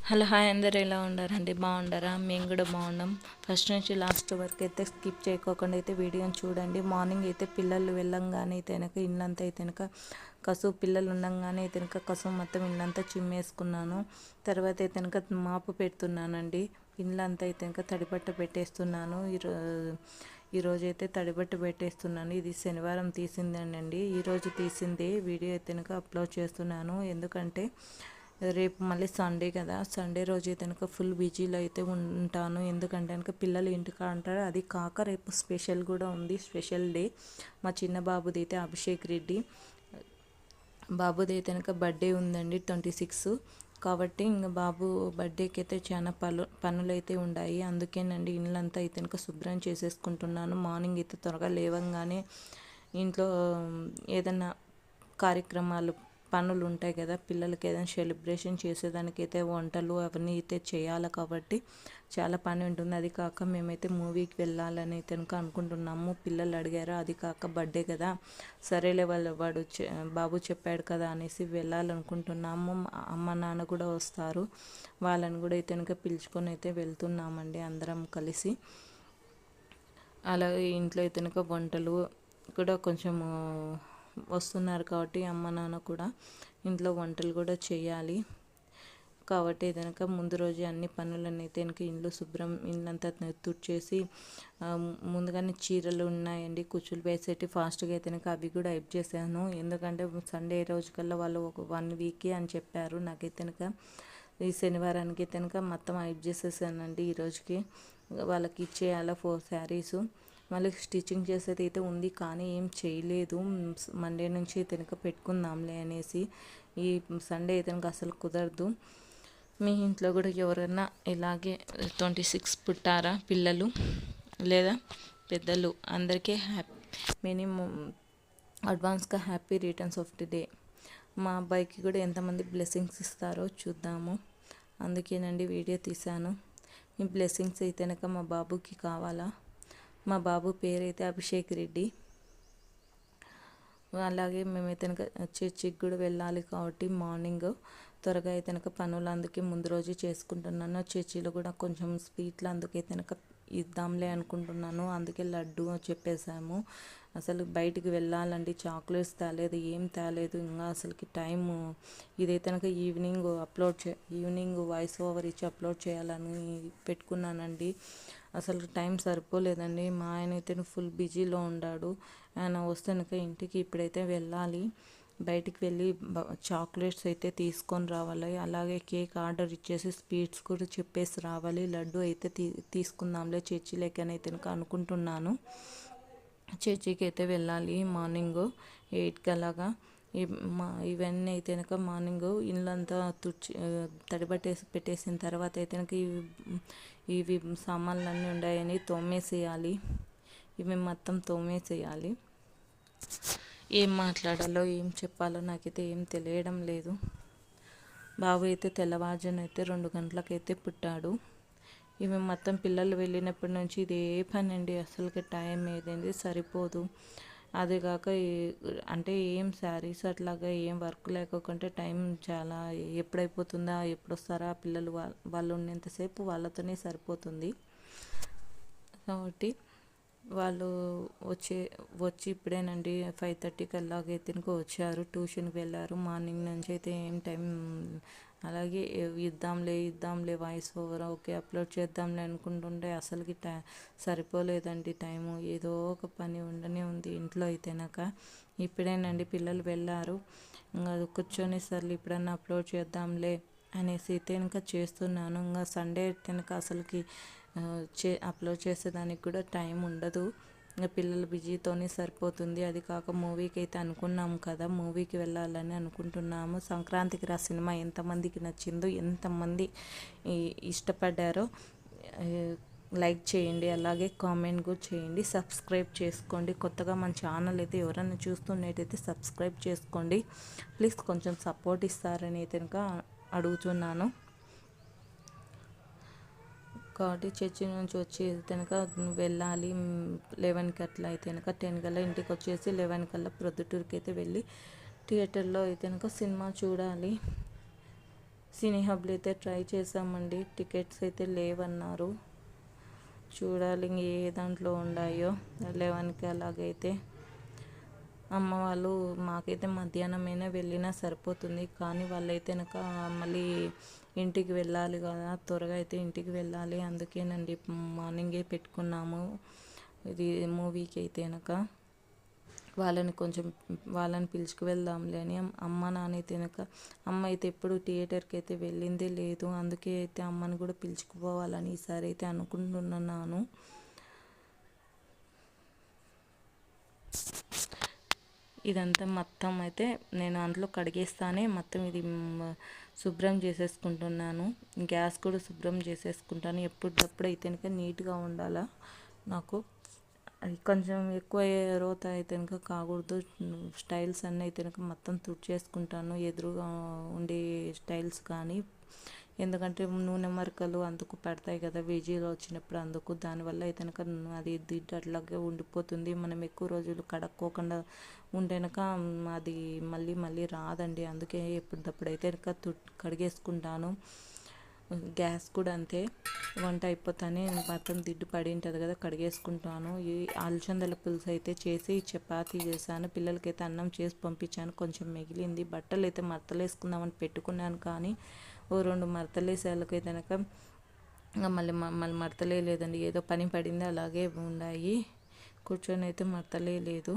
Hello hi, అందరు ఎలా ఉండారండి? బాగుండారా? మేము కూడా బాగున్నాం. ఫస్ట్ నుంచి లాస్ట్ వరకు అయితే స్కిప్ చేయకోకుండా అయితే వీడియోని చూడండి. మార్నింగ్ అయితే పిల్లలు వెళ్ళంగానే అయితే వెనక ఇల్లంతా అయితే వెనక కసువు, పిల్లలు ఉండగానే అయితే వెనక కసువు మొత్తం ఇల్లంతా చిమ్మేసుకున్నాను. తర్వాత అయితే వెనక మాపు పెడుతున్నానండి. ఇల్లంతా అయితే వెనక తడిబట్ట పెట్టేస్తున్నాను. ఈరోజు అయితే తడిబట్ట పెట్టేస్తున్నాను. ఇది శనివారం తీసిందండి. ఈరోజు తీసింది వీడియో అయితే వెనక అప్లోడ్ చేస్తున్నాను. ఎందుకంటే రేపు మళ్ళీ సండే కదా, సండే రోజు అయితే కనుక ఫుల్ బిజీలో అయితే ఉంటాను. ఎందుకంటే కనుక పిల్లలు ఇంటికి అంటారు. అది కాక రేపు స్పెషల్ కూడా ఉంది, స్పెషల్ డే. మా చిన్న బాబుది అయితే అభిషేక్ రెడ్డి బాబుది అయితే కనుక బర్త్డే ఉందండి, 26. కాబట్టి ఇంకా బాబు బర్త్డేకి అయితే చాలా పనులు అయితే ఉన్నాయి. అందుకేనండి ఇల్లంతా అయితే కనుక శుభ్రం చేసేసుకుంటున్నాను. మార్నింగ్ అయితే త్వరగా లేవంగానే ఇంట్లో ఏదన్నా కార్యక్రమాలు పనులు ఉంటాయి కదా, పిల్లలకి ఏదైనా సెలబ్రేషన్ చేసేదానికైతే వంటలు అవన్నీ అయితే చేయాలి. కాబట్టి చాలా పని ఉంటుంది. అది కాక మేమైతే మూవీకి వెళ్ళాలని అయితే అనుకుంటున్నాము. పిల్లలు అడిగారు, అది కాక బర్త్డే కదా, సరేలే వాడు బాబు చెప్పాడు కదా అనేసి వెళ్ళాలనుకుంటున్నాము. అమ్మ నాన్న కూడా వస్తారు, వాళ్ళని కూడా అయితే పిలుచుకొని అయితే వెళ్తున్నామండి అందరం కలిసి. అలాగే ఇంట్లో అయితే వంటలు కూడా కొంచెము వస్తున్నారు కాబట్టి అమ్మ నాన్న కూడా ఇంట్లో వంటలు కూడా చేయాలి. కాబట్టి ఏదైనా ముందు రోజు అన్ని పనులన్నీ అయితే ఇల్లు శుభ్రం, ఇల్లంతా తుడిచేసి ముందుగానే చీరలు ఉన్నాయండి కుచ్చులు వేసేటి, ఫాస్ట్గా అయితే అవి కూడా హెల్ప్ చేశాను. ఎందుకంటే సండే రోజు కల్లా వాళ్ళు ఒక 1 వీక్ అని చెప్పారు. నాకైతే ఈ శనివారానికి అయితే మొత్తం హెల్ప్ చేసేసానండి. ఈరోజుకి వాళ్ళకి ఇచ్చేయాల 4 శారీసు. మళ్ళీ స్టిచ్చింగ్ చేసేది అయితే ఉంది కానీ ఏం చేయలేదు. మండే నుంచి తినక పెట్టుకుందాంలే అనేసి. ఈ సండే అయితే అసలు కుదరదు. మీ ఇంట్లో కూడా ఎవరైనా ఇలాగే 26 పుట్టారా పిల్లలు లేదా పెద్దలు? అందరికీ మినిమం అడ్వాన్స్గా happy returns of the day. మా అబ్బాయికి కూడా ఎంతమంది బ్లెస్సింగ్స్ ఇస్తారో చూద్దాము. అందుకేనండి వీడియో తీశాను. ఈ బ్లెస్సింగ్స్ అయితే మా బాబుకి కావాలా. మా బాబు పేరైతే అభిషేక్ రెడ్డి. అలాగే మేమైతే చర్చికి కూడా వెళ్ళాలి కాబట్టి మార్నింగ్ త్వరగా అయితే పనులు అందుకే ముందు రోజు చేసుకుంటున్నాను. చర్చిలో కూడా కొంచెం స్వీట్లు అందుకైతే ఇద్దాంలే అనుకుంటున్నాను. అందుకే లడ్డు చెప్పేశాము. అసలు బయటికి వెళ్ళాలండి, చాక్లెట్స్ తేలేదు, ఏం తేలేదు. ఇంకా అసలుకి టైము ఇదైతే ఈవినింగ్ వాయిస్ ఓవర్ ఇచ్చి అప్లోడ్ చేయాలని పెట్టుకున్నానండి. అసలు టైం సరిపోలేదండి. మా ఆయన అయితే ఫుల్ బిజీలో ఉన్నాడు. ఆయన వస్తే ఇంటికి ఇప్పుడైతే వెళ్ళాలి. బయటికి వెళ్ళి చాక్లెట్స్ అయితే తీసుకొని రావాలి. అలాగే కేక్ ఆర్డర్ ఇచ్చేసి స్వీట్స్ కూడా చెప్పేసి రావాలి. లడ్డు అయితే తీసుకుందాంలే చర్చిలోకనైతే అనుకుంటున్నాను. చర్చికి అయితే వెళ్ళాలి మార్నింగ్ 8కి అలాగా. ఇవన్నీ అయితే మార్నింగ్ ఇల్లంతా తడిబట్టేసి పెట్టేసిన తర్వాత అయితే ఇవి సామాన్లన్నీ ఉన్నాయని తోమేసేయాలి. ఇవి మొత్తం తోమేసేయాలి. ఏం మాట్లాడాలో ఏం చెప్పాలో నాకైతే ఏం తెలియడం లేదు. బాబు అయితే తెల్లవారుజామున అయితే 2 గంటలకైతే పుట్టాడు. ఇవి మొత్తం పిల్లలు వెళ్ళినప్పటి నుంచి ఇదే పని అండి. అసలుకి టైం ఏదైంది సరిపోదు. అదిగాక అంటే ఏం శారీస్ అట్లాగా ఏం వర్క్ లేకుంటే టైం చాలా ఎప్పుడైపోతుందా, ఎప్పుడు వస్తారా పిల్లలు, వాళ్ళు ఉన్నంతసేపు వాళ్ళతోనే సరిపోతుంది. కాబట్టి వాళ్ళు వచ్చి ఇప్పుడేనండి 5:30కి అలాగైతే వచ్చారు. ట్యూషన్కి వెళ్ళారు. మార్నింగ్ నుంచి అయితే ఏం టైం అలాగే ఇద్దాంలే వాయిస్ ఓవర్ ఓకే అప్లోడ్ చేద్దాంలే అనుకుంటుంటే అసలుకి సరిపోలేదండి టైము. ఏదో ఒక పని ఉండనే ఉంది ఇంట్లో అయితేనాక. ఇప్పుడేనండి పిల్లలు వెళ్ళారు. ఇంకా కూర్చొని సర్లే ఇప్పుడన్నా అప్లోడ్ చేద్దాంలే అనేసి అయితే ఇంకా చేస్తున్నాను. ఇంకా సండే అయితే అసలుకి అప్లోడ్ చేసేదానికి కూడా టైం ఉండదు. ఇంకా పిల్లల బిజీతోనే సరిపోతుంది. అది కాక మూవీకి అయితే అనుకున్నాము కదా, మూవీకి వెళ్ళాలని అనుకుంటున్నాము. సంక్రాంతికి రా సినిమా ఎంతమందికి నచ్చిందో, ఎంతమంది ఇష్టపడ్డారో లైక్ చేయండి, అలాగే కామెంట్ కూడా చేయండి, సబ్స్క్రైబ్ చేసుకోండి. కొత్తగా మన ఛానల్ అయితే ఎవరైనా చూస్తున్నట్టయితే సబ్స్క్రైబ్ చేసుకోండి ప్లీజ్. కొంచెం సపోర్ట్ ఇస్తారని అయితే అడుగుతున్నాను. కాబట్టి చర్చి నుంచి వచ్చి కనుక వెళ్ళాలి 11కి అట్లా అయితే కనుక 10 కల్లా ఇంటికి వచ్చేసి 11 కల్లా ప్రొద్దుటూరుకి అయితే వెళ్ళి థియేటర్లో అయితే కనుక సినిమా చూడాలి. సినీ హబ్లు అయితే ట్రై చేసామండి, టికెట్స్ అయితే లేవన్నారు. చూడాలి ఇంక ఏ దాంట్లో ఉన్నాయో. 11కి అలాగైతే అమ్మ వాళ్ళు మాకైతే మధ్యాహ్నమైనా వెళ్ళినా సరిపోతుంది, కానీ వాళ్ళైతే కనుక మళ్ళీ ఇంటికి వెళ్ళాలి కదా, త్వరగా అయితే ఇంటికి వెళ్ళాలి. అందుకేనండి మార్నింగే పెట్టుకున్నాము ఇది మూవీకి అయితే కనుక. వాళ్ళని పిలుచుకు వెళ్దాంలే అని అమ్మ నాన్న అయితే కనుక, అమ్మ అయితే ఎప్పుడు థియేటర్కి అయితే వెళ్ళిందే లేదు, అందుకే అయితే అమ్మని కూడా పిలుచుకుపోవాలని ఈసారి అయితే అనుకుంటున్నాను. ఇదంతా మొత్తం అయితే నేను అందులో కడిగేస్తానే మొత్తం ఇది శుభ్రం చేసేసుకుంటున్నాను. గ్యాస్ కూడా శుభ్రం చేసేసుకుంటాను. ఎప్పటికప్పుడు అయితే కనుక నీట్గా ఉండాలా. నాకు అది కొంచెం ఎక్కువ రోత అయితే కనుక కాకూడదు. స్టైల్స్ అన్నీ అయితే కనుక మొత్తం తుడిచేసుకుంటాను, ఎదురుగా ఉండే స్టైల్స్ కానీ. ఎందుకంటే నూనె మరకలు అందుకు పడతాయి కదా వెజీలో వచ్చినప్పుడు, అందుకు దానివల్ల అయితే కనుక అది దిడ్డు అట్లాగే ఉండిపోతుంది. మనం ఎక్కువ రోజులు కడుక్కోకుండా ఉంటేనక అది మళ్ళీ మళ్ళీ రాదండి. అందుకే ఎప్పటికప్పుడు అయితే కనుక కడిగేసుకుంటాను. గ్యాస్ కూడా అంతే, వంట అయిపోతానే మొత్తం దిడ్డు పడి ఉంటుంది కదా, కడిగేసుకుంటాను. ఈ అలసందల పులుసు అయితే చేసి చపాతీ చేశాను, పిల్లలకైతే అన్నం చేసి పంపించాను. కొంచెం మిగిలింది, బట్టలు అయితే మడతలేసుకుందామని పెట్టుకున్నాను, కానీ ఓ 2 మడతలేసేళ్ళకైతే కనుక ఇంకా మళ్ళీ మడతలే లేదండి. ఏదో పని పడింది అలాగే ఉన్నాయి, కూర్చొని అయితే మడతలే లేదు.